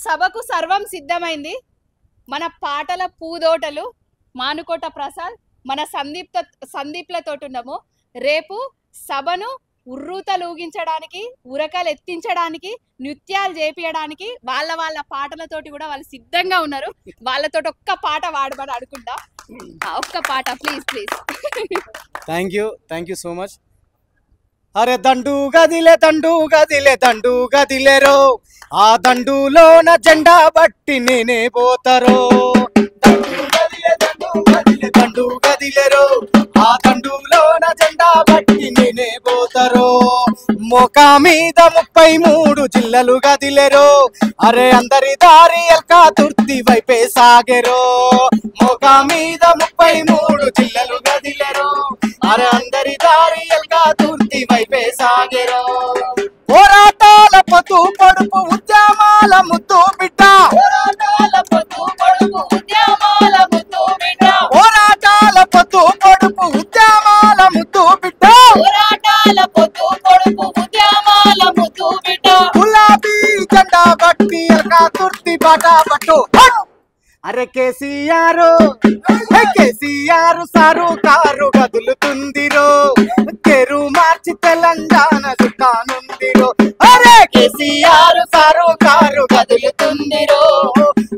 సభకు సర్వం సిద్ధమైంది. మన పాటల పూదోటలు మానుకోట ప్రసాద్ మన సందీప్లతోటి ఉన్నాము. రేపు సభను ఉర్రూతలూగించడానికి, ఉరకలు ఎత్తించడానికి, నృత్యాలు చేపించడానికి వాళ్ళ పాటలతోటి కూడా వాళ్ళు సిద్ధంగా ఉన్నారు. వాళ్ళతోటి ఒక్క పాట వాడమని అడుగుంటా. ఒక్క పాట please please. Thank you so much. అరే దండు గదిలే దండు గదిలే దండు గదిలేరో, ఆ దండులోన జెండా బట్టి నేనే పోతారో. దండు గదిలేరో, ఆ దండులోన జెండా బట్టి నేనే పోతారో. మోకా మీద 33 జిల్లలు గదిలేరో, అరే అందరి దారి ఎల్కా తుర్తి వైపే సాగెరో. మోకా మీద 33 జిల్లలు గదిలేరో, అరే అందరి దారి ఎల్కా తుర్తి వైపే సాగెరో. పోరాటాల పొత్తు పొడుపు ఉద్యమాల ముద్దు బిడ్డ, పోరాటాల పొత్తు పొడుపు ఉద్యమాల ముద్దు బిడ్డ, పోరాటాల పొత్తు పొడుపు ఉద్యమాల ముద్దు బిడ్డ, పోరాటాల పొత్తు పొడుపు ఉద్యమాల ముద్దు బిడ్డ. గులాబీ జెండా బట్టి ఎల్కా తుర్తి బాట పట్టు. అరే కేసీఆర్ సారు కారు కదులుతుందిరో, తెరు మార్చి తెలంగాణ చుట్టానుందిరో. అరే కేసీఆర్ సారు కారు కదులుతుందిరో,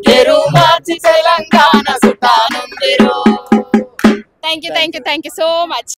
తెరు మార్చి తెలంగాణ చుట్టానుందిరో. Thank you so much.